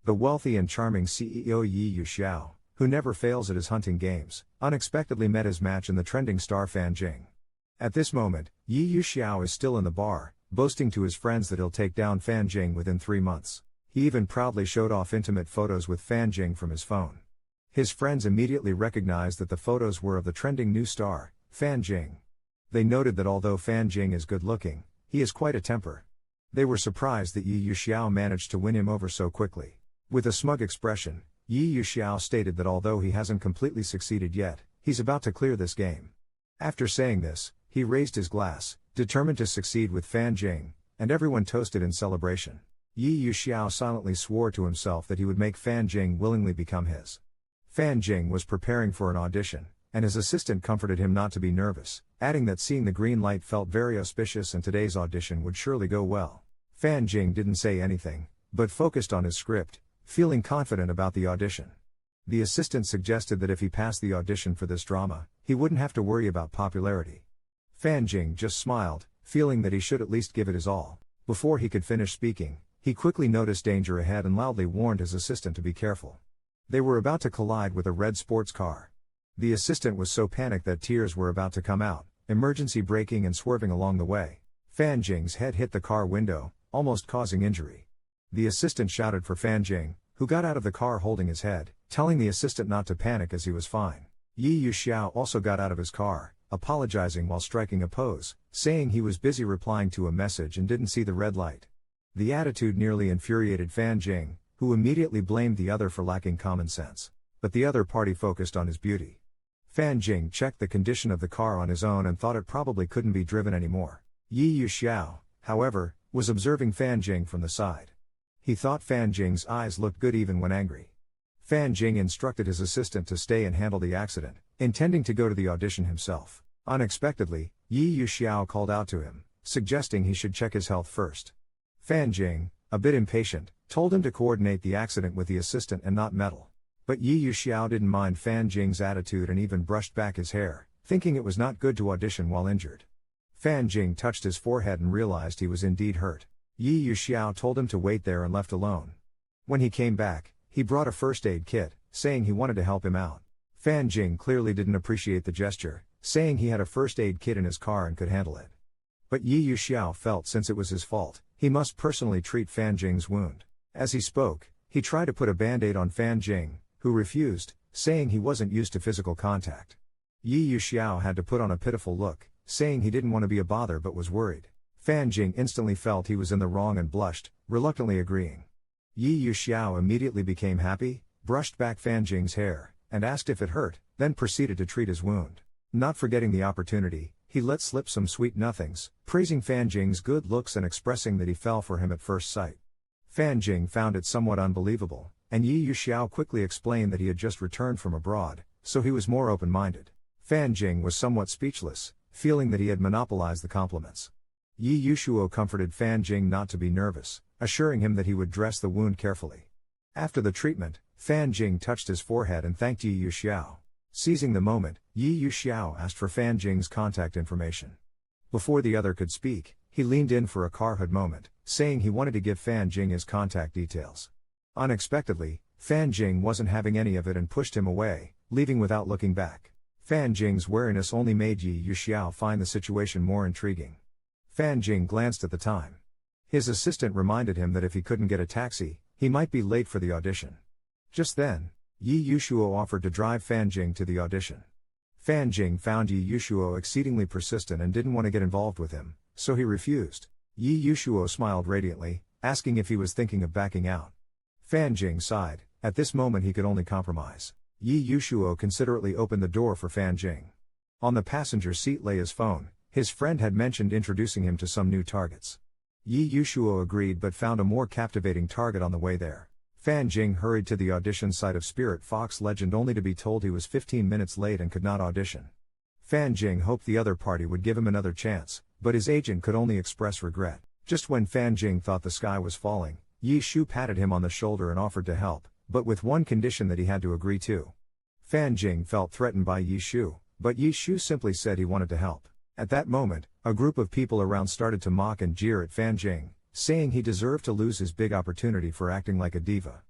The wealthy and charming CEO Yi Yuxiao, who never fails at his hunting games, unexpectedly met his match in the trending star Fan Jing. At this moment, Yi Yuxiao is still in the bar, boasting to his friends that he'll take down Fan Jing within 3 months. He even proudly showed off intimate photos with Fan Jing from his phone. His friends immediately recognized that the photos were of the trending new star, Fan Jing. They noted that although Fan Jing is good-looking, he has quite a temper. They were surprised that Yi Yuxiao managed to win him over so quickly. With a smug expression, Yi Yuxiao stated that although he hasn't completely succeeded yet, he's about to clear this game. After saying this, he raised his glass, determined to succeed with Fan Jing, and everyone toasted in celebration. Yi Yuxiao silently swore to himself that he would make Fan Jing willingly become his. Fan Jing was preparing for an audition, and his assistant comforted him not to be nervous, adding that seeing the green light felt very auspicious and today's audition would surely go well. Fan Jing didn't say anything, but focused on his script, feeling confident about the audition. The assistant suggested that if he passed the audition for this drama, he wouldn't have to worry about popularity. Fan Jing just smiled, feeling that he should at least give it his all. Before he could finish speaking, he quickly noticed danger ahead and loudly warned his assistant to be careful. They were about to collide with a red sports car. The assistant was so panicked that tears were about to come out, emergency braking and swerving along the way. Fan Jing's head hit the car window, almost causing injury. The assistant shouted for Fan Jing, who got out of the car holding his head, telling the assistant not to panic as he was fine. Yi Yuxiao also got out of his car, apologizing while striking a pose, saying he was busy replying to a message and didn't see the red light. The attitude nearly infuriated Fan Jing, who immediately blamed the other for lacking common sense. But the other party focused on his beauty. Fan Jing checked the condition of the car on his own and thought it probably couldn't be driven anymore. Yi Yuxiao, however, was observing Fan Jing from the side. He thought Fan Jing's eyes looked good even when angry. Fan Jing instructed his assistant to stay and handle the accident, intending to go to the audition himself. Unexpectedly, Yi Yuxiao called out to him, suggesting he should check his health first. Fan Jing, a bit impatient, told him to coordinate the accident with the assistant and not meddle. But Yi Yuxiao didn't mind Fan Jing's attitude and even brushed back his hair, thinking it was not good to audition while injured. Fan Jing touched his forehead and realized he was indeed hurt. Yi Yuxiao told him to wait there and left alone. When he came back, he brought a first aid kit, saying he wanted to help him out. Fan Jing clearly didn't appreciate the gesture, saying he had a first aid kit in his car and could handle it. But Yi Yuxiao felt since it was his fault, he must personally treat Fan Jing's wound. As he spoke, he tried to put a band-aid on Fan Jing, who refused, saying he wasn't used to physical contact. Yi Yuxiao had to put on a pitiful look, saying he didn't want to be a bother but was worried. Fan Jing instantly felt he was in the wrong and blushed, reluctantly agreeing. Yi Yuxiao immediately became happy, brushed back Fan Jing's hair, and asked if it hurt, then proceeded to treat his wound. Not forgetting the opportunity, he let slip some sweet nothings, praising Fan Jing's good looks and expressing that he fell for him at first sight. Fan Jing found it somewhat unbelievable, and Yi Yuxiao quickly explained that he had just returned from abroad, so he was more open-minded. Fan Jing was somewhat speechless, feeling that he had monopolized the compliments. Yi Yuxiao comforted Fan Jing not to be nervous, assuring him that he would dress the wound carefully. After the treatment, Fan Jing touched his forehead and thanked Yi Yuxiao. Seizing the moment, Yi Yuxiao asked for Fan Jing's contact information. Before the other could speak, he leaned in for a car hood moment, saying he wanted to give Fan Jing his contact details. Unexpectedly, Fan Jing wasn't having any of it and pushed him away, leaving without looking back. Fan Jing's wariness only made Yi Yuxiao find the situation more intriguing. Fan Jing glanced at the time. His assistant reminded him that if he couldn't get a taxi, he might be late for the audition. Just then, Yi Yuxiao offered to drive Fan Jing to the audition. Fan Jing found Yi Yuxiao exceedingly persistent and didn't want to get involved with him, so he refused. Yi Yuxiao smiled radiantly, asking if he was thinking of backing out. Fan Jing sighed. At this moment he could only compromise. Yi Yuxiao considerately opened the door for Fan Jing. On the passenger seat lay his phone. His friend had mentioned introducing him to some new targets. Yi Yuxiao agreed but found a more captivating target on the way there. Fan Jing hurried to the audition site of Spirit Fox Legend only to be told he was 15 minutes late and could not audition. Fan Jing hoped the other party would give him another chance, but his agent could only express regret. Just when Fan Jing thought the sky was falling, Yi Shu patted him on the shoulder and offered to help, but with one condition that he had to agree to. Fan Jing felt threatened by Yi Shu, but Yi Shu simply said he wanted to help. At that moment, a group of people around started to mock and jeer at Fan Jing, saying he deserved to lose his big opportunity for acting like a diva.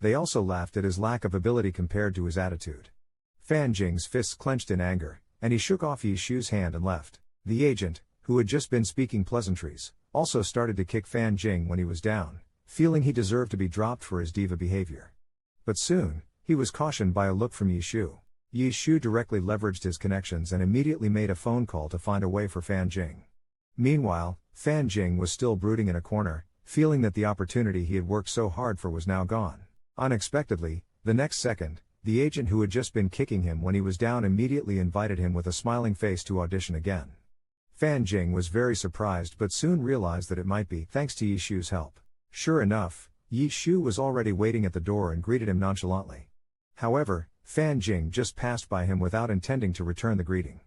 They also laughed at his lack of ability compared to his attitude. Fan Jing's fists clenched in anger, and he shook off Yi Shu's hand and left. The agent, who had just been speaking pleasantries, also started to kick Fan Jing when he was down, feeling he deserved to be dropped for his diva behavior. But soon, he was cautioned by a look from Yi Shu. Yi Shu directly leveraged his connections and immediately made a phone call to find a way for Fan Jing. Meanwhile, Fan Jing was still brooding in a corner, feeling that the opportunity he had worked so hard for was now gone. Unexpectedly, the next second, the agent who had just been kicking him when he was down immediately invited him with a smiling face to audition again. Fan Jing was very surprised but soon realized that it might be thanks to Yi Shu's help. Sure enough, Yi Shu was already waiting at the door and greeted him nonchalantly. However, Fan Jing just passed by him without intending to return the greeting.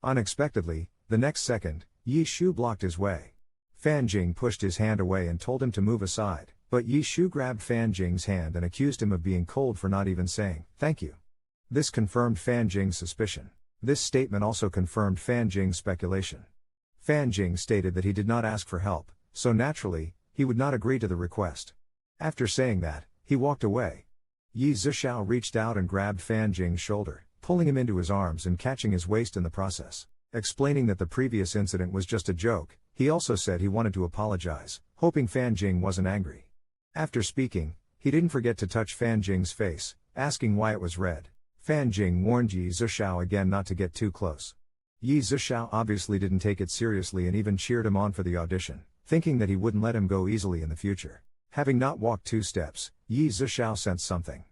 Unexpectedly, the next second, Yi Shu blocked his way. Fan Jing pushed his hand away and told him to move aside, but Yi Shu grabbed Fan Jing's hand and accused him of being cold for not even saying, "Thank you." This confirmed Fan Jing's suspicion. This statement also confirmed Fan Jing's speculation. Fan Jing stated that he did not ask for help, so naturally, he would not agree to the request. After saying that, he walked away. Yi Zhixiao reached out and grabbed Fan Jing's shoulder, pulling him into his arms and catching his waist in the process. Explaining that the previous incident was just a joke, he also said he wanted to apologize, hoping Fan Jing wasn't angry. After speaking, he didn't forget to touch Fan Jing's face, asking why it was red. Fan Jing warned Yi Zhixiao again not to get too close. Yi Zhixiao obviously didn't take it seriously and even cheered him on for the audition, thinking that he wouldn't let him go easily in the future. Having not walked 2 steps, Yi Zhixiao sensed something.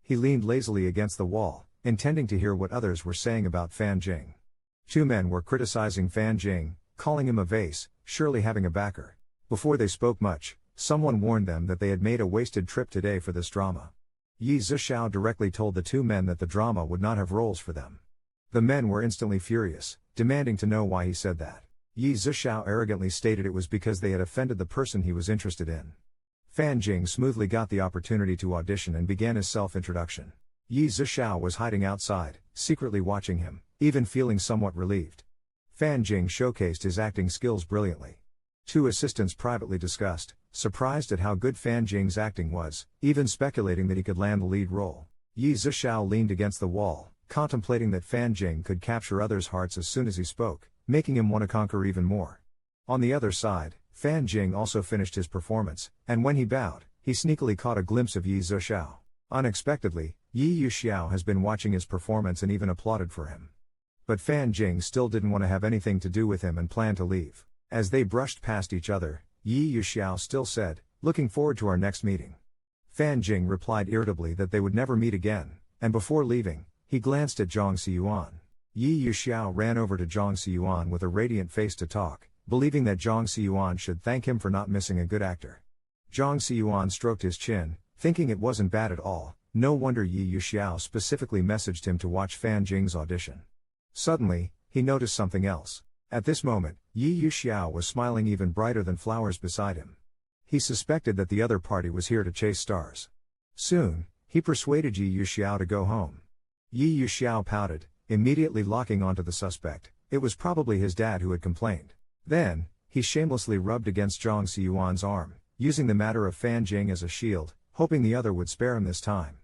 He leaned lazily against the wall, intending to hear what others were saying about Fan Jing. 2 men were criticizing Fan Jing, calling him a vase, surely having a backer. Before they spoke much, someone warned them that they had made a wasted trip today for this drama. Yi Zhixiao directly told the 2 men that the drama would not have roles for them. The men were instantly furious, demanding to know why he said that. Yi Zhixiao arrogantly stated it was because they had offended the person he was interested in. Fan Jing smoothly got the opportunity to audition and began his self-introduction. Yi Zhixiao was hiding outside, secretly watching him, even feeling somewhat relieved. Fan Jing showcased his acting skills brilliantly. 2 assistants privately discussed, surprised at how good Fan Jing's acting was, even speculating that he could land the lead role. Yi Zhixiao leaned against the wall, contemplating that Fan Jing could capture others' hearts as soon as he spoke, making him want to conquer even more. On the other side, Fan Jing also finished his performance, and when he bowed, he sneakily caught a glimpse of Yi Zhixiao. Unexpectedly, Yi Zhixiao has been watching his performance and even applauded for him. But Fan Jing still didn't want to have anything to do with him and planned to leave. As they brushed past each other, Yi Zhixiao still said, "Looking forward to our next meeting." Fan Jing replied irritably that they would never meet again, and before leaving, he glanced at Zhang Xiyuan. Yi Zhixiao ran over to Zhang Xiyuan with a radiant face to talk, believing that Zhang Xiyuan should thank him for not missing a good actor. Zhang Xiyuan stroked his chin, thinking it wasn't bad at all. No wonder Yi Zhixiao specifically messaged him to watch Fan Jing's audition. Suddenly, he noticed something else. At this moment, Yi Zhixiao was smiling even brighter than flowers beside him. He suspected that the other party was here to chase stars. Soon, he persuaded Yi Zhixiao to go home. Yi Zhixiao pouted, immediately locking onto the suspect. It was probably his dad who had complained. Then, he shamelessly rubbed against Zhang Xiyuan's arm, using the matter of Fan Jing as a shield, hoping the other would spare him this time.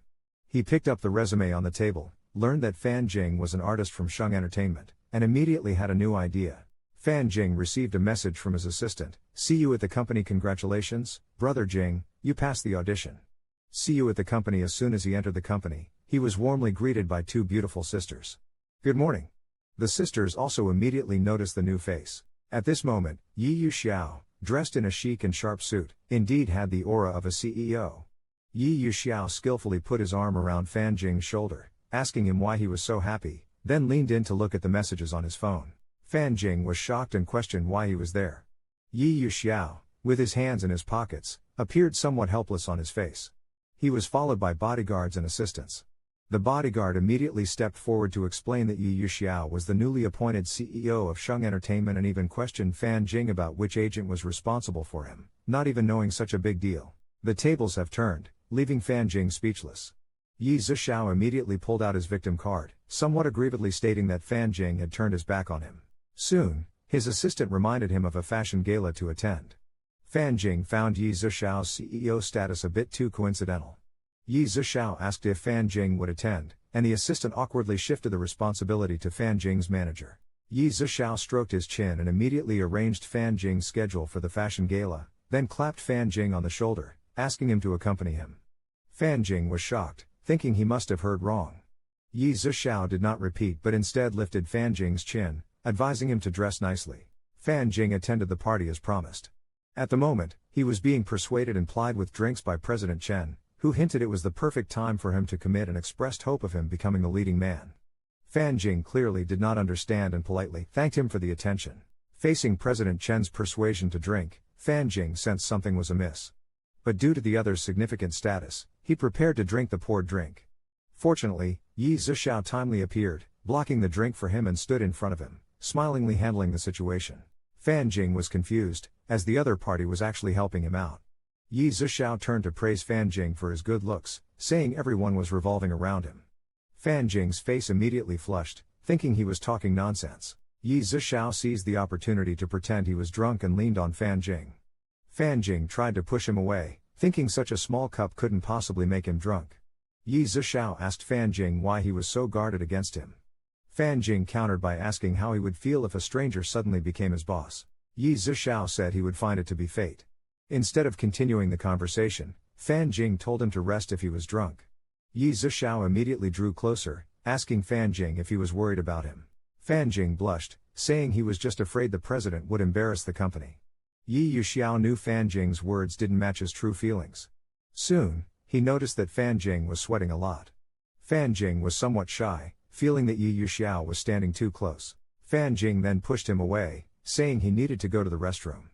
He picked up the resume on the table, learned that Fan Jing was an artist from Sheng Entertainment, and immediately had a new idea. Fan Jing received a message from his assistant. "See you at the company. Congratulations, brother Jing, you passed the audition." "See you at the company." As soon as he entered the company, he was warmly greeted by 2 beautiful sisters. "Good morning." The sisters also immediately noticed the new face. At this moment, Yi Zhixiao, dressed in a chic and sharp suit, indeed had the aura of a CEO. Yi Zhixiao skillfully put his arm around Fan Jing's shoulder, asking him why he was so happy, then leaned in to look at the messages on his phone. Fan Jing was shocked and questioned why he was there. Yi Zhixiao, with his hands in his pockets, appeared somewhat helpless on his face. He was followed by bodyguards and assistants. The bodyguard immediately stepped forward to explain that Yi Zhixiao was the newly appointed CEO of Sheng Entertainment and even questioned Fan Jing about which agent was responsible for him, not even knowing such a big deal. The tables have turned, leaving Fan Jing speechless. Yi Zhixiao immediately pulled out his victim card, somewhat aggrievedly stating that Fan Jing had turned his back on him. Soon, his assistant reminded him of a fashion gala to attend. Fan Jing found Yi Zhixiao's CEO status a bit too coincidental. Yi Zhixiao asked if Fan Jing would attend, and the assistant awkwardly shifted the responsibility to Fan Jing's manager. Yi Zhixiao stroked his chin and immediately arranged Fan Jing's schedule for the fashion gala, then clapped Fan Jing on the shoulder, asking him to accompany him. Fan Jing was shocked, thinking he must have heard wrong. Yi Zhixiao did not repeat but instead lifted Fan Jing's chin, advising him to dress nicely. Fan Jing attended the party as promised. At the moment, he was being persuaded and plied with drinks by President Chen, who hinted it was the perfect time for him to commit and expressed hope of him becoming the leading man. Fan Jing clearly did not understand and politely thanked him for the attention. Facing President Chen's persuasion to drink, Fan Jing sensed something was amiss. But due to the other's significant status, he prepared to drink the poured drink. Fortunately, Yi Zhixiao timely appeared, blocking the drink for him and stood in front of him, smilingly handling the situation. Fan Jing was confused, as the other party was actually helping him out. Yi Zhixiao turned to praise Fan Jing for his good looks, saying everyone was revolving around him. Fan Jing's face immediately flushed, thinking he was talking nonsense. Yi Zhixiao seized the opportunity to pretend he was drunk and leaned on Fan Jing. Fan Jing tried to push him away, thinking such a small cup couldn't possibly make him drunk. Yi Zhixiao asked Fan Jing why he was so guarded against him. Fan Jing countered by asking how he would feel if a stranger suddenly became his boss. Yi Zhixiao said he would find it to be fate. Instead of continuing the conversation, Fan Jing told him to rest if he was drunk. Yi Zhixiao immediately drew closer, asking Fan Jing if he was worried about him. Fan Jing blushed, saying he was just afraid the president would embarrass the company. Yi Zhixiao knew Fan Jing's words didn't match his true feelings. Soon, he noticed that Fan Jing was sweating a lot. Fan Jing was somewhat shy, feeling that Yi Zhixiao was standing too close. Fan Jing then pushed him away, saying he needed to go to the restroom.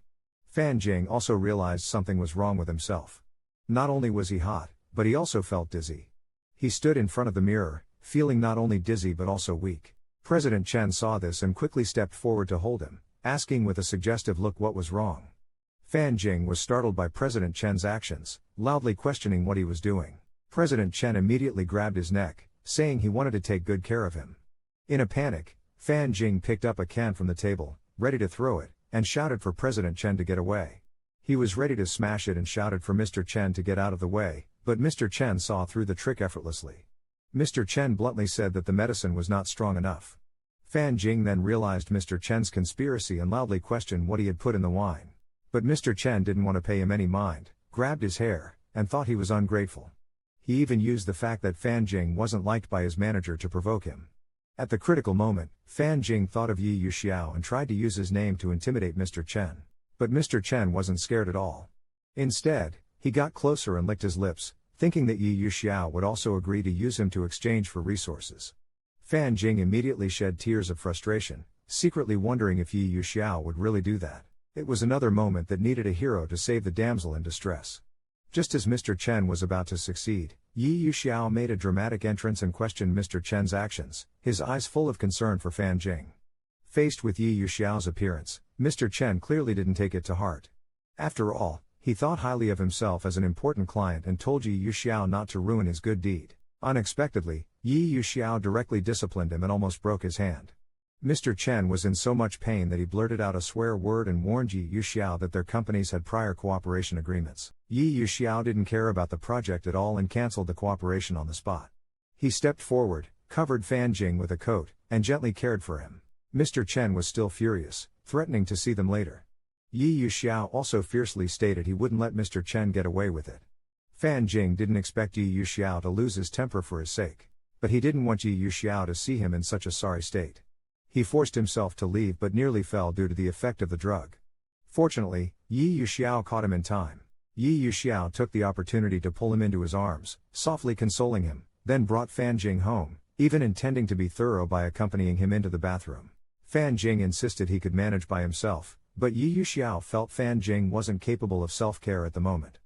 Fan Jing also realized something was wrong with himself. Not only was he hot, but he also felt dizzy. He stood in front of the mirror, feeling not only dizzy but also weak. President Chen saw this and quickly stepped forward to hold him, asking with a suggestive look what was wrong. Fan Jing was startled by President Chen's actions, loudly questioning what he was doing. President Chen immediately grabbed his neck, saying he wanted to take good care of him. In a panic, Fan Jing picked up a can from the table, ready to throw it, and shouted for President Chen to get away. He was ready to smash it and shouted for Mr. Chen to get out of the way, but Mr. Chen saw through the trick effortlessly. Mr. Chen bluntly said that the medicine was not strong enough. Fan Jing then realized Mr. Chen's conspiracy and loudly questioned what he had put in the wine. But Mr. Chen didn't want to pay him any mind, grabbed his hair, and thought he was ungrateful. He even used the fact that Fan Jing wasn't liked by his manager to provoke him. At the critical moment, Fan Jing thought of Yi Zhixiao and tried to use his name to intimidate Mr. Chen. But Mr. Chen wasn't scared at all. Instead, he got closer and licked his lips, thinking that Yi Zhixiao would also agree to use him to exchange for resources. Fan Jing immediately shed tears of frustration, secretly wondering if Yi Zhixiao would really do that. It was another moment that needed a hero to save the damsel in distress. Just as Mr. Chen was about to succeed, Yi Zhixiao made a dramatic entrance and questioned Mr. Chen's actions, his eyes full of concern for Fan Jing. Faced with Yi Zhixiao's appearance, Mr. Chen clearly didn't take it to heart. After all, he thought highly of himself as an important client and told Yi Zhixiao not to ruin his good deed. Unexpectedly, Yi Zhixiao directly disciplined him and almost broke his hand. Mr. Chen was in so much pain that he blurted out a swear word and warned Yi Zhixiao that their companies had prior cooperation agreements. Yi Zhixiao didn't care about the project at all and cancelled the cooperation on the spot. He stepped forward, covered Fan Jing with a coat, and gently cared for him. Mr. Chen was still furious, threatening to see them later. Yi Zhixiao also fiercely stated he wouldn't let Mr. Chen get away with it. Fan Jing didn't expect Yi Zhixiao to lose his temper for his sake. But he didn't want Yi Zhixiao to see him in such a sorry state. He forced himself to leave but nearly fell due to the effect of the drug. Fortunately, Yi Zhixiao caught him in time. Yi Zhixiao took the opportunity to pull him into his arms, softly consoling him, then brought Fan Jing home, even intending to be thorough by accompanying him into the bathroom. Fan Jing insisted he could manage by himself, but Yi Zhixiao felt Fan Jing wasn't capable of self-care at the moment.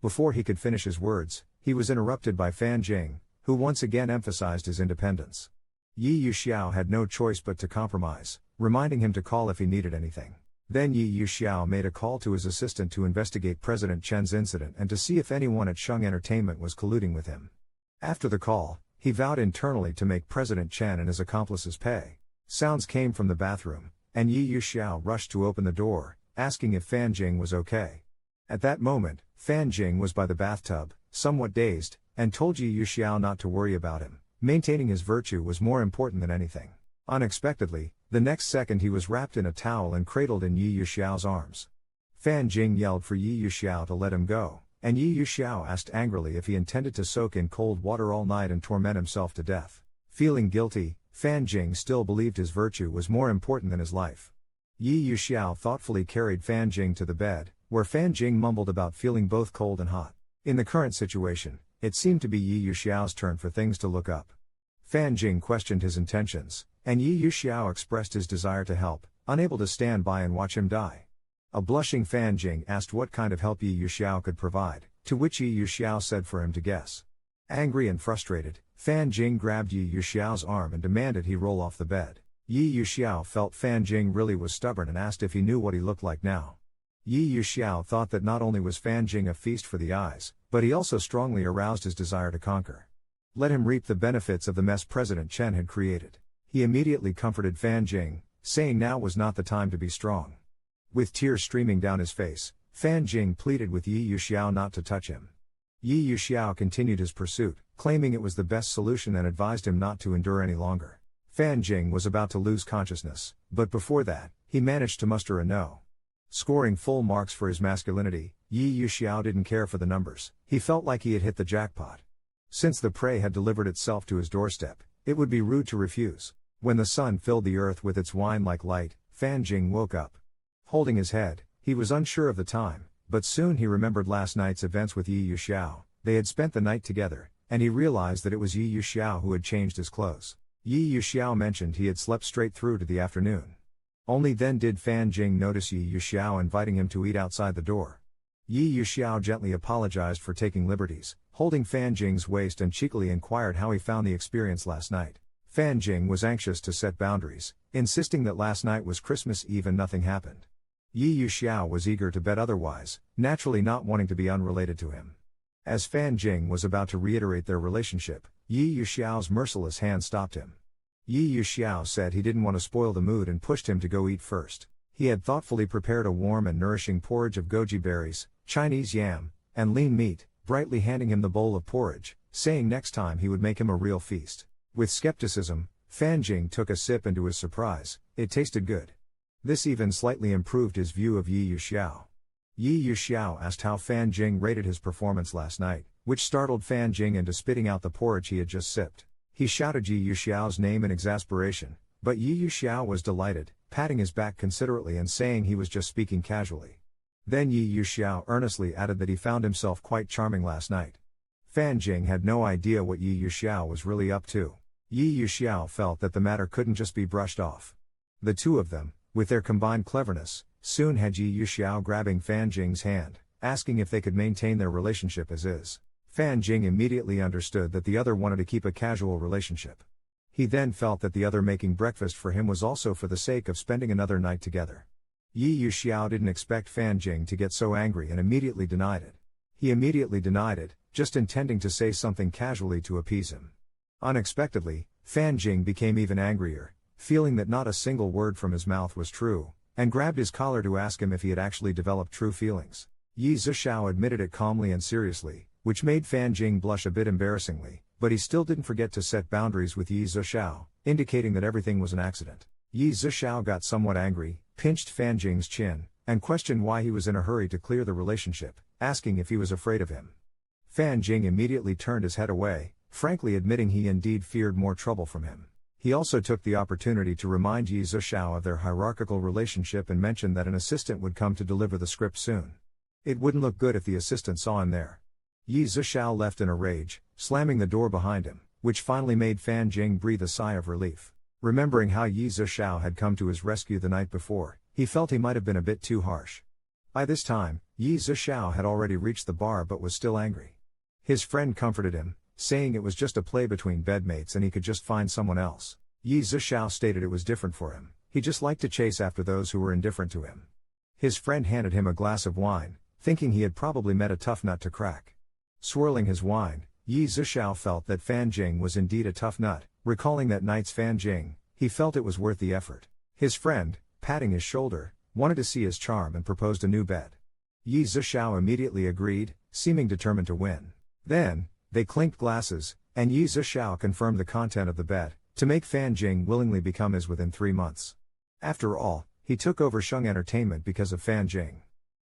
Before he could finish his words, he was interrupted by Fan Jing, who once again emphasized his independence. Yi Zhixiao had no choice but to compromise, reminding him to call if he needed anything. Then Yi Zhixiao made a call to his assistant to investigate President Chen's incident and to see if anyone at Sheng Entertainment was colluding with him. After the call, he vowed internally to make President Chen and his accomplices pay. Sounds came from the bathroom, and Yi Zhixiao rushed to open the door, asking if Fan Jing was okay. At that moment, Fan Jing was by the bathtub, somewhat dazed, and told Yi Yuxiao not to worry about him. Maintaining his virtue was more important than anything. Unexpectedly, the next second he was wrapped in a towel and cradled in Yi Yuxiao's arms. Fan Jing yelled for Yi Yuxiao to let him go, and Yi Yuxiao asked angrily if he intended to soak in cold water all night and torment himself to death. Feeling guilty, Fan Jing still believed his virtue was more important than his life. Yi Yuxiao thoughtfully carried Fan Jing to the bed, where Fan Jing mumbled about feeling both cold and hot. In the current situation, it seemed to be Yi Yuxiao's turn for things to look up. Fan Jing questioned his intentions, and Yi Yuxiao expressed his desire to help, unable to stand by and watch him die. A blushing Fan Jing asked what kind of help Yi Yuxiao could provide, to which Yi Yuxiao said for him to guess. Angry and frustrated, Fan Jing grabbed Yi Yuxiao's arm and demanded he roll off the bed. Yi Yuxiao felt Fan Jing really was stubborn and asked if he knew what he looked like now. Yi Yuxiao thought that not only was Fan Jing a feast for the eyes, but he also strongly aroused his desire to conquer. Let him reap the benefits of the mess President Chen had created. He immediately comforted Fan Jing, saying now was not the time to be strong. With tears streaming down his face, Fan Jing pleaded with Yi Yuxiao not to touch him. Yi Yuxiao continued his pursuit, claiming it was the best solution and advised him not to endure any longer. Fan Jing was about to lose consciousness, but before that, he managed to muster a no. Scoring full marks for his masculinity, Yi Yuxiao didn't care for the numbers. He felt like he had hit the jackpot. Since the prey had delivered itself to his doorstep, it would be rude to refuse. When the sun filled the earth with its wine-like light, Fan Jing woke up. Holding his head, he was unsure of the time, but soon he remembered last night's events with Yi Yuxiao. They had spent the night together, and he realized that it was Yi Yuxiao who had changed his clothes. Yi Yuxiao mentioned he had slept straight through to the afternoon. Only then did Fan Jing notice Yi Yuxiao inviting him to eat outside the door. Yi Yuxiao gently apologized for taking liberties, holding Fan Jing's waist and cheekily inquired how he found the experience last night. Fan Jing was anxious to set boundaries, insisting that last night was Christmas Eve and nothing happened. Yi Yuxiao was eager to bet otherwise, naturally not wanting to be unrelated to him. As Fan Jing was about to reiterate their relationship, Yi Yuxiao's merciless hand stopped him. Yi Yuxiao said he didn't want to spoil the mood and pushed him to go eat first. He had thoughtfully prepared a warm and nourishing porridge of goji berries, Chinese yam, and lean meat, brightly handing him the bowl of porridge, saying next time he would make him a real feast. With skepticism, Fan Jing took a sip and to his surprise, it tasted good. This even slightly improved his view of Yi Yuxiao. Yi Yuxiao asked how Fan Jing rated his performance last night, which startled Fan Jing into spitting out the porridge he had just sipped. He shouted Yi Yuxiao's name in exasperation, but Yi Yuxiao was delighted, patting his back considerately and saying he was just speaking casually. Then Yi Yuxiao earnestly added that he found himself quite charming last night. Fan Jing had no idea what Yi Yuxiao was really up to. Yi Yuxiao felt that the matter couldn't just be brushed off. The two of them, with their combined cleverness, soon had Yi Yuxiao grabbing Fan Jing's hand, asking if they could maintain their relationship as is. Fan Jing immediately understood that the other wanted to keep a casual relationship. He then felt that the other making breakfast for him was also for the sake of spending another night together. Yi Yuxiao didn't expect Fan Jing to get so angry and immediately denied it. He immediately denied it, just intending to say something casually to appease him. Unexpectedly, Fan Jing became even angrier, feeling that not a single word from his mouth was true, and grabbed his collar to ask him if he had actually developed true feelings. Yi Zuxiao admitted it calmly and seriously, which made Fan Jing blush a bit embarrassingly, but he still didn't forget to set boundaries with Yi Zuxiao, indicating that everything was an accident. Yi Zuxiao got somewhat angry, pinched Fan Jing's chin, and questioned why he was in a hurry to clear the relationship, asking if he was afraid of him. Fan Jing immediately turned his head away, frankly admitting he indeed feared more trouble from him. He also took the opportunity to remind Yi Zuxiao of their hierarchical relationship and mentioned that an assistant would come to deliver the script soon. It wouldn't look good if the assistant saw him there. Yi Zuxiao left in a rage, slamming the door behind him, which finally made Fan Jing breathe a sigh of relief. Remembering how Yi Zuxiao had come to his rescue the night before, he felt he might have been a bit too harsh. By this time, Yi Zuxiao had already reached the bar but was still angry. His friend comforted him, saying it was just a play between bedmates and he could just find someone else. Yi Zuxiao stated it was different for him, he just liked to chase after those who were indifferent to him. His friend handed him a glass of wine, thinking he had probably met a tough nut to crack. Swirling his wine, Yi Zuxiao felt that Fan Jing was indeed a tough nut. Recalling that night's Fan Jing, he felt it was worth the effort. His friend, patting his shoulder, wanted to see his charm and proposed a new bet. Yi Zuxiao immediately agreed, seeming determined to win. Then, They clinked glasses, and Yi Zhixiao confirmed the content of the bet, to make Fan Jing willingly become his within 3 months. After all, he took over Sheng Entertainment because of Fan Jing.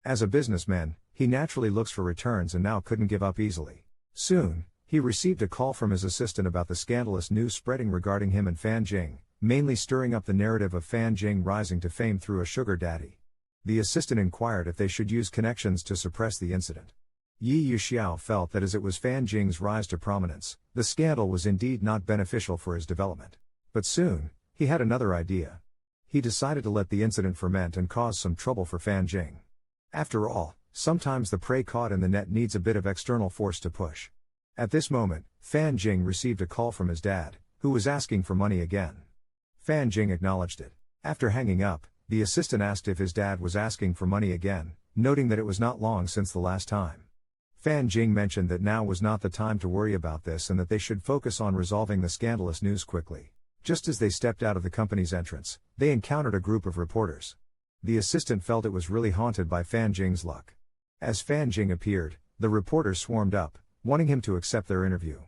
As a businessman, he naturally looks for returns and now couldn't give up easily. Soon, he received a call from his assistant about the scandalous news spreading regarding him and Fan Jing, mainly stirring up the narrative of Fan Jing rising to fame through a sugar daddy. The assistant inquired if they should use connections to suppress the incident. Yi Yuxiao felt that as it was Fan Jing's rise to prominence, the scandal was indeed not beneficial for his development. But soon, he had another idea. He decided to let the incident ferment and cause some trouble for Fan Jing. After all, sometimes the prey caught in the net needs a bit of external force to push. At this moment, Fan Jing received a call from his dad, who was asking for money again. Fan Jing acknowledged it. After hanging up, the assistant asked if his dad was asking for money again, noting that it was not long since the last time. Fan Jing mentioned that now was not the time to worry about this and that they should focus on resolving the scandalous news quickly. Just as they stepped out of the company's entrance, they encountered a group of reporters. The assistant felt it was really haunted by Fan Jing's luck. As Fan Jing appeared, the reporters swarmed up, wanting him to accept their interview.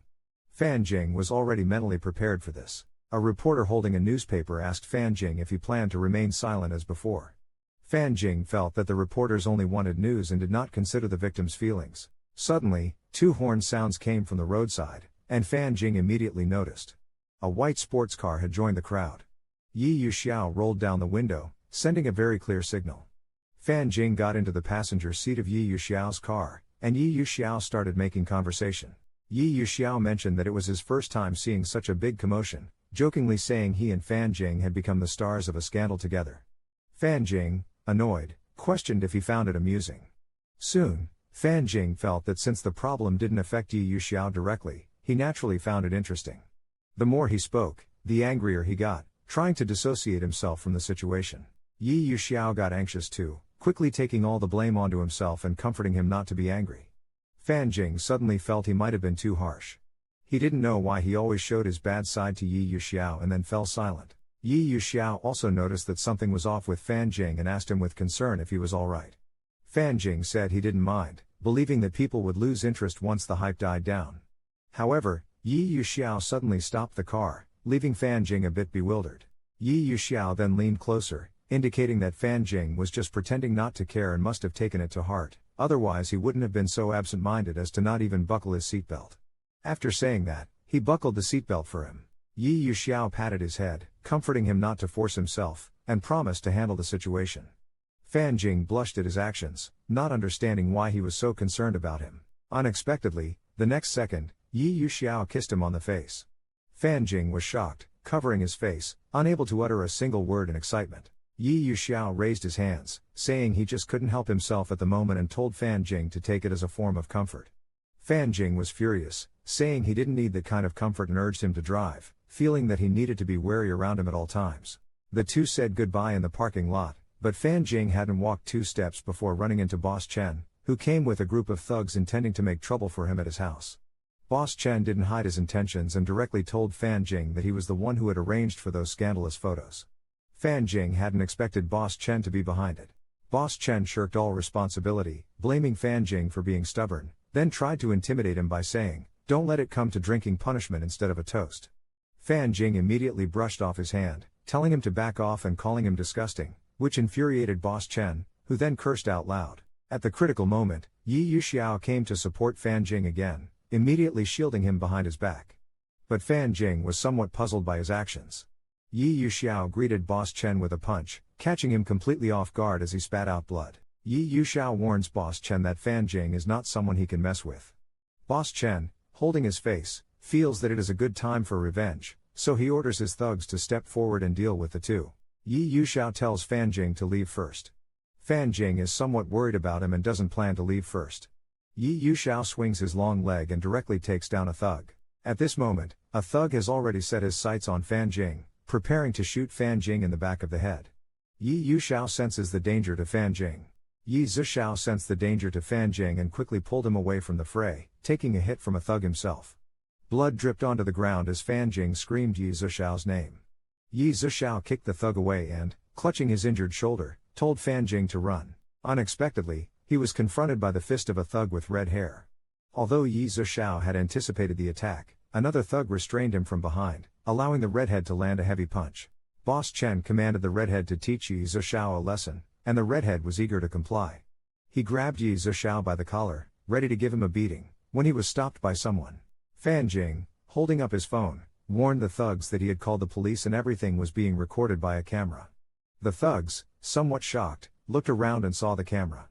Fan Jing was already mentally prepared for this. A reporter holding a newspaper asked Fan Jing if he planned to remain silent as before. Fan Jing felt that the reporters only wanted news and did not consider the victim's feelings. Suddenly, 2 horn sounds came from the roadside, and Fan Jing immediately noticed. A white sports car had joined the crowd. Yi Yuxiao rolled down the window, sending a very clear signal. Fan Jing got into the passenger seat of Yi Yuxiao's car, and Yi Yuxiao started making conversation. Yi Yuxiao mentioned that it was his first time seeing such a big commotion, jokingly saying he and Fan Jing had become the stars of a scandal together. Fan Jing, annoyed, questioned if he found it amusing. Soon, Fan Jing felt that since the problem didn't affect Yi Yuxiao directly, he naturally found it interesting. The more he spoke, the angrier he got, trying to dissociate himself from the situation. Yi Yuxiao got anxious too, quickly taking all the blame onto himself and comforting him not to be angry. Fan Jing suddenly felt he might have been too harsh. He didn't know why he always showed his bad side to Yi Yuxiao and then fell silent. Yi Yuxiao also noticed that something was off with Fan Jing and asked him with concern if he was alright. Fan Jing said he didn't mind, believing that people would lose interest once the hype died down. However, Yi Yuxiao suddenly stopped the car, leaving Fan Jing a bit bewildered. Yi Yuxiao then leaned closer, indicating that Fan Jing was just pretending not to care and must have taken it to heart, otherwise he wouldn't have been so absent-minded as to not even buckle his seatbelt. After saying that, he buckled the seatbelt for him. Yi Yuxiao patted his head, comforting him not to force himself, and promised to handle the situation. Fan Jing blushed at his actions, not understanding why he was so concerned about him. Unexpectedly, the next second, Yi Yuxiao kissed him on the face. Fan Jing was shocked, covering his face, unable to utter a single word in excitement. Yi Yuxiao raised his hands, saying he just couldn't help himself at the moment and told Fan Jing to take it as a form of comfort. Fan Jing was furious, saying he didn't need that kind of comfort and urged him to drive, feeling that he needed to be wary around him at all times. The two said goodbye in the parking lot, but Fan Jing hadn't walked 2 steps before running into Boss Chen, who came with a group of thugs intending to make trouble for him at his house. Boss Chen didn't hide his intentions and directly told Fan Jing that he was the one who had arranged for those scandalous photos. Fan Jing hadn't expected Boss Chen to be behind it. Boss Chen shirked all responsibility, blaming Fan Jing for being stubborn, then tried to intimidate him by saying, "Don't let it come to drinking punishment instead of a toast." Fan Jing immediately brushed off his hand, telling him to back off and calling him disgusting, which infuriated Boss Chen, who then cursed out loud. At the critical moment, Yi Yuxiao came to support Fan Jing again, immediately shielding him behind his back. But Fan Jing was somewhat puzzled by his actions. Yi Yuxiao greeted Boss Chen with a punch, catching him completely off guard as he spat out blood. Yi Yuxiao warns Boss Chen that Fan Jing is not someone he can mess with. Boss Chen, holding his face, feels that it is a good time for revenge, so he orders his thugs to step forward and deal with the two. Yi Yuxiao tells Fan Jing to leave first. Fan Jing is somewhat worried about him and doesn't plan to leave first. Yi Yuxiao swings his long leg and directly takes down a thug. At this moment, a thug has already set his sights on Fan Jing, preparing to shoot Fan Jing in the back of the head. Yi Yuxiao senses the danger to Fan Jing. Yi Zhixiao sensed the danger to Fan Jing and quickly pulled him away from the fray, taking a hit from a thug himself. Blood dripped onto the ground as Fan Jing screamed Yi Zhixiao's name. Yi Zhixiao kicked the thug away and, clutching his injured shoulder, told Fan Jing to run. Unexpectedly, he was confronted by the fist of a thug with red hair. Although Yi Zuxiao had anticipated the attack, another thug restrained him from behind, allowing the redhead to land a heavy punch. Boss Chen commanded the redhead to teach Yi Zuxiao a lesson, and the redhead was eager to comply. He grabbed Yi Zuxiao by the collar, ready to give him a beating, when he was stopped by someone. Fan Jing, holding up his phone, warned the thugs that he had called the police and everything was being recorded by a camera. The thugs, somewhat shocked, looked around and saw the camera.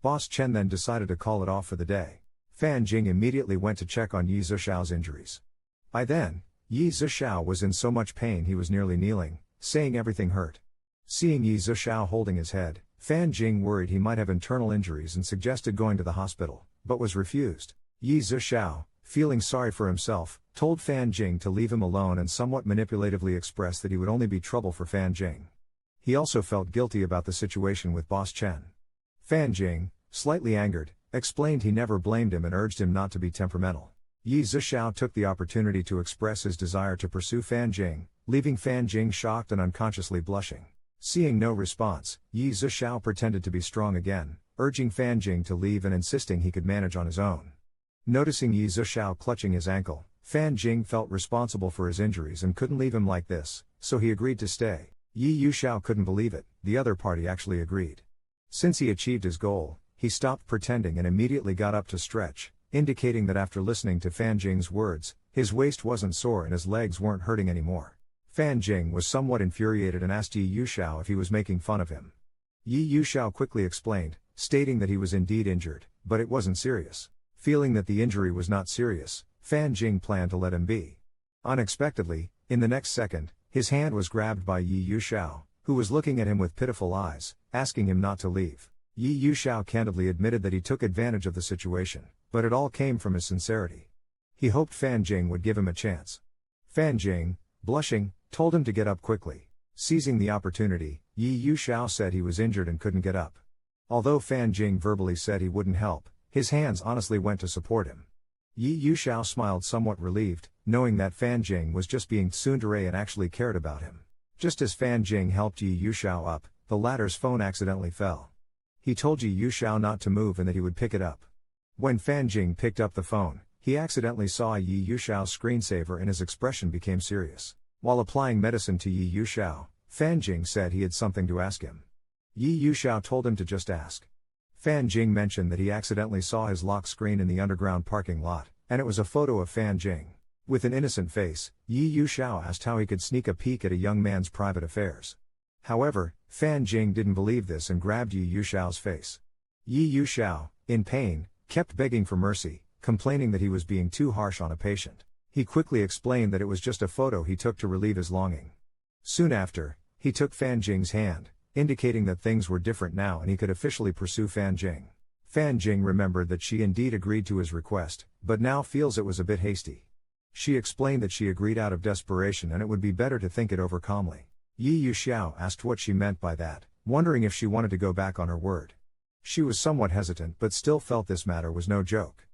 Boss Chen then decided to call it off for the day. Fan Jing immediately went to check on Yi Zuxiao's injuries. By then, Yi Zuxiao was in so much pain he was nearly kneeling, saying everything hurt. Seeing Yi Zuxiao holding his head, Fan Jing worried he might have internal injuries and suggested going to the hospital, but was refused. Yi Zuxiao, feeling sorry for himself, told Fan Jing to leave him alone and somewhat manipulatively expressed that he would only be trouble for Fan Jing. He also felt guilty about the situation with Boss Chen. Fan Jing, slightly angered, explained he never blamed him and urged him not to be temperamental. Yi Zuxiao took the opportunity to express his desire to pursue Fan Jing, leaving Fan Jing shocked and unconsciously blushing. Seeing no response, Yi Zuxiao pretended to be strong again, urging Fan Jing to leave and insisting he could manage on his own. Noticing Yi Zuxiao clutching his ankle, Fan Jing felt responsible for his injuries and couldn't leave him like this, so he agreed to stay. Yi Zuxiao couldn't believe it, the other party actually agreed. Since he achieved his goal, he stopped pretending and immediately got up to stretch, indicating that after listening to Fan Jing's words, his waist wasn't sore and his legs weren't hurting anymore. Fan Jing was somewhat infuriated and asked Yi Zuxiao if he was making fun of him. Yi Zuxiao quickly explained, stating that he was indeed injured, but it wasn't serious. Feeling that the injury was not serious, Fan Jing planned to let him be. Unexpectedly, in the next second, his hand was grabbed by Yi Zuxiao, who was looking at him with pitiful eyes, asking him not to leave. Yi Zuxiao candidly admitted that he took advantage of the situation, but it all came from his sincerity. He hoped Fan Jing would give him a chance. Fan Jing, blushing, told him to get up quickly. Seizing the opportunity, Yi Zuxiao said he was injured and couldn't get up. Although Fan Jing verbally said he wouldn't help, his hands honestly went to support him. Yi Zuxiao smiled somewhat relieved, knowing that Fan Jing was just being tsundere and actually cared about him. Just as Fan Jing helped Yi Zuxiao up, the latter's phone accidentally fell. He told Yi Zuxiao not to move and that he would pick it up. When Fan Jing picked up the phone, he accidentally saw Yi Zuxiao's screensaver and his expression became serious. While applying medicine to Yi Zuxiao, Fan Jing said he had something to ask him. Yi Zuxiao told him to just ask. Fan Jing mentioned that he accidentally saw his lock screen in the underground parking lot, and it was a photo of Fan Jing. With an innocent face, Yi Zuxiao asked how he could sneak a peek at a young man's private affairs. However, Fan Jing didn't believe this and grabbed Yi Zuxiao's face. Yi Zuxiao, in pain, kept begging for mercy, complaining that he was being too harsh on a patient. He quickly explained that it was just a photo he took to relieve his longing. Soon after, he took Fan Jing's hand, indicating that things were different now and he could officially pursue Fan Jing. Fan Jing remembered that she indeed agreed to his request, but now feels it was a bit hasty. She explained that she agreed out of desperation and it would be better to think it over calmly. Yi Zuxiao asked what she meant by that, wondering if she wanted to go back on her word. She was somewhat hesitant but still felt this matter was no joke.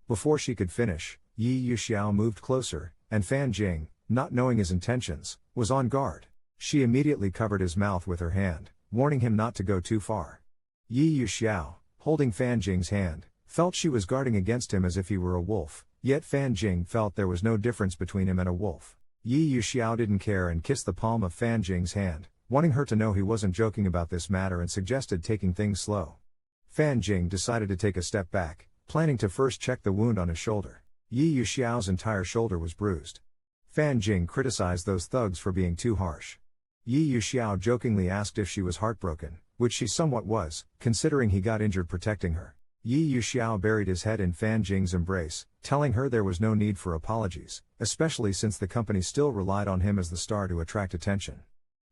Before she could finish, Yi Zuxiao moved closer, and Fan Jing, not knowing his intentions, was on guard. She immediately covered his mouth with her hand, warning him not to go too far. Yi Zuxiao, holding Fan Jing's hand, felt she was guarding against him as if he were a wolf, yet Fan Jing felt there was no difference between him and a wolf. Yi Zuxiao didn't care and kissed the palm of Fan Jing's hand, wanting her to know he wasn't joking about this matter and suggested taking things slow. Fan Jing decided to take a step back, planning to first check the wound on his shoulder. Yi Zuxiao's entire shoulder was bruised. Fan Jing criticized those thugs for being too harsh. Yi Zuxiao jokingly asked if she was heartbroken, which she somewhat was, considering he got injured protecting her. Yi Zuxiao buried his head in Fan Jing's embrace, telling her there was no need for apologies, especially since the company still relied on him as the star to attract attention.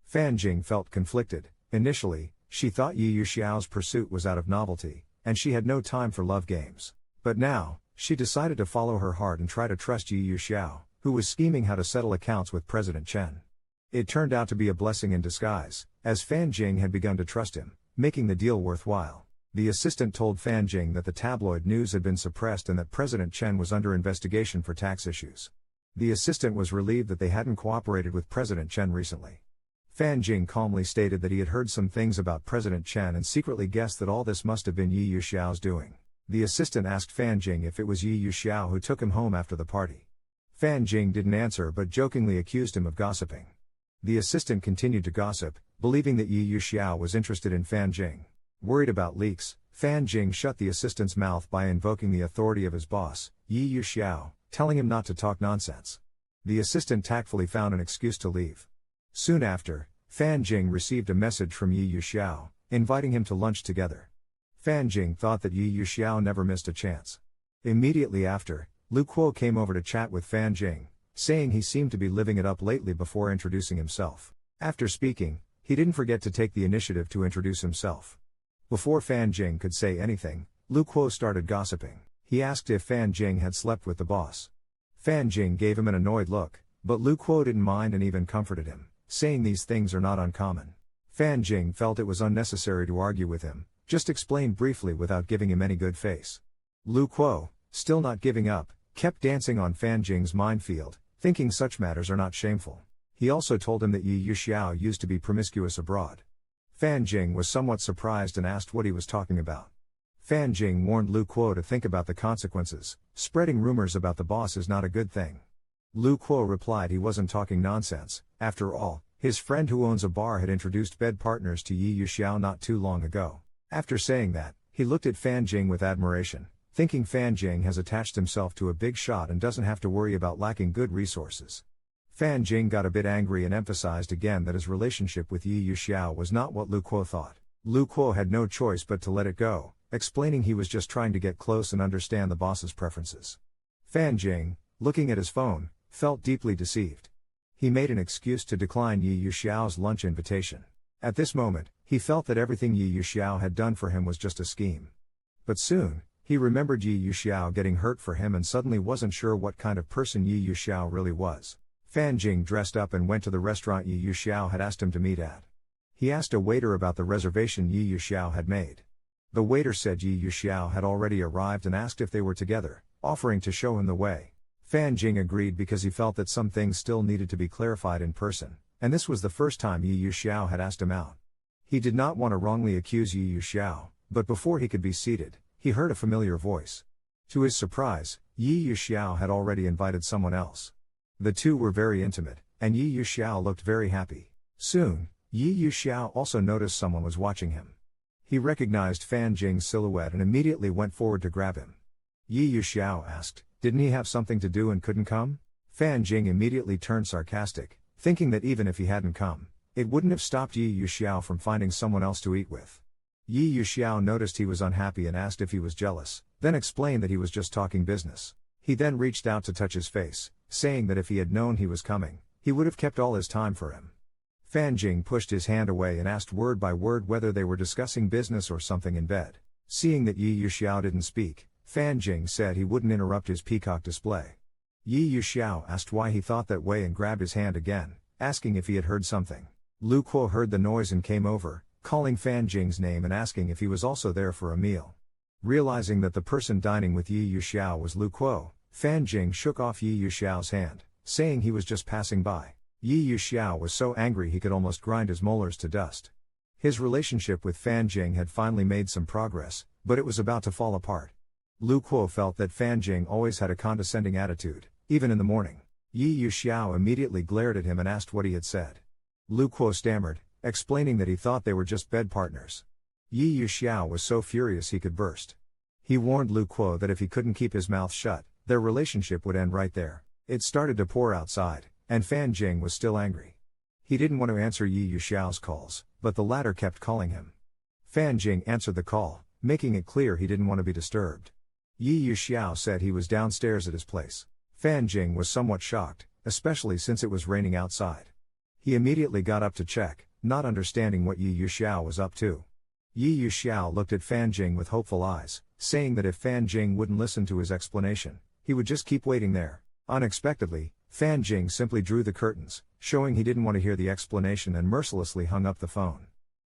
Fan Jing felt conflicted. Initially, she thought Yi Zuxiao's pursuit was out of novelty, and she had no time for love games. But now, she decided to follow her heart and try to trust Yi Zuxiao, who was scheming how to settle accounts with President Chen. It turned out to be a blessing in disguise, as Fan Jing had begun to trust him, making the deal worthwhile. The assistant told Fan Jing that the tabloid news had been suppressed and that President Chen was under investigation for tax issues. The assistant was relieved that they hadn't cooperated with President Chen recently. Fan Jing calmly stated that he had heard some things about President Chen and secretly guessed that all this must have been Yi Zuxiao's doing. The assistant asked Fan Jing if it was Yi Yuxiao who took him home after the party. Fan Jing didn't answer but jokingly accused him of gossiping. The assistant continued to gossip, believing that Yi Yuxiao was interested in Fan Jing. Worried about leaks, Fan Jing shut the assistant's mouth by invoking the authority of his boss, Yi Yuxiao, telling him not to talk nonsense. The assistant tactfully found an excuse to leave. Soon after, Fan Jing received a message from Yi Yuxiao, inviting him to lunch together. Fan Jing thought that Yi Yuxiao never missed a chance. Immediately after, Lu Kuo came over to chat with Fan Jing, saying he seemed to be living it up lately before introducing himself. After speaking, he didn't forget to take the initiative to introduce himself. Before Fan Jing could say anything, Lu Kuo started gossiping. He asked if Fan Jing had slept with the boss. Fan Jing gave him an annoyed look, but Lu Kuo didn't mind and even comforted him, saying these things are not uncommon. Fan Jing felt it was unnecessary to argue with him, just explained briefly without giving him any good face. Lu Kuo, still not giving up, kept dancing on Fan Jing's minefield, thinking such matters are not shameful. He also told him that Yi Yuxiao used to be promiscuous abroad. Fan Jing was somewhat surprised and asked what he was talking about. Fan Jing warned Lu Kuo to think about the consequences. Spreading rumors about the boss is not a good thing. Lu Kuo replied he wasn't talking nonsense. After all, his friend who owns a bar had introduced bed partners to Yi Yuxiao not too long ago. After saying that, he looked at Fan Jing with admiration, thinking Fan Jing has attached himself to a big shot and doesn't have to worry about lacking good resources. Fan Jing got a bit angry and emphasized again that his relationship with Yi Yuxiao was not what Lu Kuo thought. Lu Kuo had no choice but to let it go, explaining he was just trying to get close and understand the boss's preferences. Fan Jing, looking at his phone, felt deeply deceived. He made an excuse to decline Yi Yuxiao's lunch invitation. At this moment, he felt that everything Yi Yuxiao had done for him was just a scheme. But soon, he remembered Yi Yuxiao getting hurt for him and suddenly wasn't sure what kind of person Yi Yuxiao really was. Fan Jing dressed up and went to the restaurant Yi Yuxiao had asked him to meet at. He asked a waiter about the reservation Yi Yuxiao had made. The waiter said Yi Yuxiao had already arrived and asked if they were together, offering to show him the way. Fan Jing agreed because he felt that some things still needed to be clarified in person, and this was the first time Yi Yuxiao had asked him out. He did not want to wrongly accuse Yi Yuxiao, but before he could be seated, he heard a familiar voice. To his surprise, Yi Yuxiao had already invited someone else. The two were very intimate, and Yi Yuxiao looked very happy. Soon, Yi Yuxiao also noticed someone was watching him. He recognized Fan Jing's silhouette and immediately went forward to grab him. Yi Yuxiao asked, "Didn't he have something to do and couldn't come?" Fan Jing immediately turned sarcastic, thinking that even if he hadn't come, it wouldn't have stopped Yi Yuxiao from finding someone else to eat with. Yi Yuxiao noticed he was unhappy and asked if he was jealous, then explained that he was just talking business. He then reached out to touch his face, saying that if he had known he was coming, he would have kept all his time for him. Fan Jing pushed his hand away and asked word by word whether they were discussing business or something in bed. Seeing that Yi Yuxiao didn't speak, Fan Jing said he wouldn't interrupt his peacock display. Yi Yuxiao asked why he thought that way and grabbed his hand again, asking if he had heard something. Lu Kuo heard the noise and came over, calling Fan Jing's name and asking if he was also there for a meal. Realizing that the person dining with Yi Yuxiao was Lu Kuo, Fan Jing shook off Yi Yuxiao's hand, saying he was just passing by. Yi Yuxiao was so angry he could almost grind his molars to dust. His relationship with Fan Jing had finally made some progress, but it was about to fall apart. Lu Kuo felt that Fan Jing always had a condescending attitude, even in the morning. Yi Yuxiao immediately glared at him and asked what he had said. Lu Kuo stammered, explaining that he thought they were just bed partners. Yi Yuxiao was so furious he could burst. He warned Lu Kuo that if he couldn't keep his mouth shut, their relationship would end right there. It started to pour outside, and Fan Jing was still angry. He didn't want to answer Yi Yuxiao's calls, but the latter kept calling him. Fan Jing answered the call, making it clear he didn't want to be disturbed. Yi Yuxiao said he was downstairs at his place. Fan Jing was somewhat shocked, especially since it was raining outside. He immediately got up to check, not understanding what Yi Yuxiao was up to. Yi Yuxiao looked at Fan Jing with hopeful eyes, saying that if Fan Jing wouldn't listen to his explanation, he would just keep waiting there. Unexpectedly, Fan Jing simply drew the curtains, showing he didn't want to hear the explanation and mercilessly hung up the phone.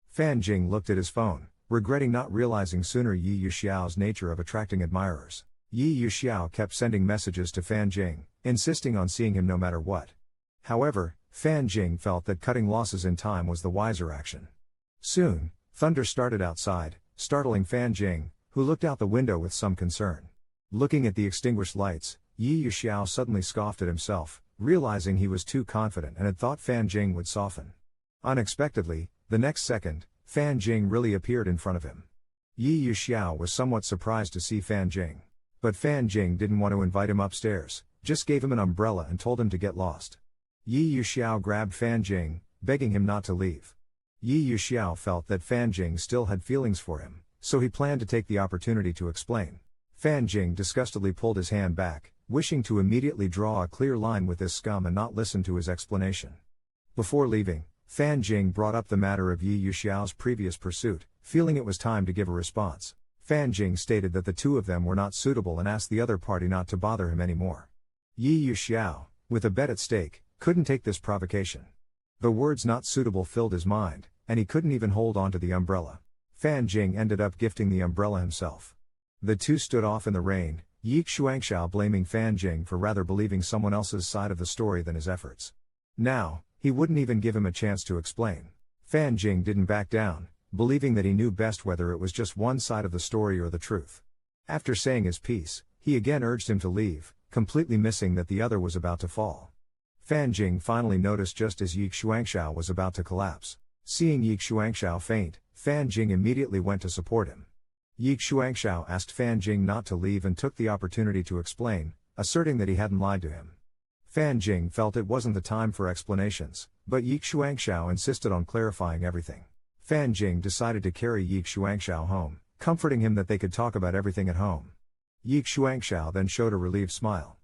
Fan Jing looked at his phone, regretting not realizing sooner Yi Yuxiao's nature of attracting admirers. Yi Yuxiao kept sending messages to Fan Jing, insisting on seeing him no matter what. However, Fan Jing felt that cutting losses in time was the wiser action. Soon, thunder started outside, startling Fan Jing, who who looked out the window with some concern. Looking at the extinguished lights, Yi Yuxiao suddenly scoffed at himself, realizing he was too confident and had thought Fan Jing would soften. Unexpectedly, the next second, Fan Jing really appeared in front of him. Yi Yuxiao was somewhat surprised to see Fan Jing. But Fan Jing didn't want to invite him upstairs, just gave him an umbrella and told him to get lost. Yi Yuxiao grabbed Fan Jing, begging him not to leave. Yi Yuxiao felt that Fan Jing still had feelings for him, so he planned to take the opportunity to explain. Fan Jing disgustedly pulled his hand back, wishing to immediately draw a clear line with this scum and not listen to his explanation. Before leaving, Fan Jing brought up the matter of Yi Yuxiao's previous pursuit, feeling it was time to give a response. Fan Jing stated that the two of them were not suitable and asked the other party not to bother him anymore. Yi Yuxiao, with a bet at stake, couldn't take this provocation. The words "not suitable" filled his mind, and he couldn't even hold on to the umbrella. Fan Jing ended up gifting the umbrella himself. The two stood off in the rain, Yi Xuanxiao blaming Fan Jing for rather believing someone else's side of the story than his efforts. Now, he wouldn't even give him a chance to explain. Fan Jing didn't back down, believing that he knew best whether it was just one side of the story or the truth. After saying his piece, he again urged him to leave, completely missing that the other was about to fall. Fan Jing finally noticed just as Yi Xuanxiao was about to collapse. Seeing Yi Xuanxiao faint, Fan Jing immediately went to support him. Yi Xuanxiao asked Fan Jing not to leave and took the opportunity to explain, asserting that he hadn't lied to him. Fan Jing felt it wasn't the time for explanations, but Yi Xuanxiao insisted on clarifying everything. Fan Jing decided to carry Yi Xuanxiao home, comforting him that they could talk about everything at home. Yi Xuanxiao then showed a relieved smile.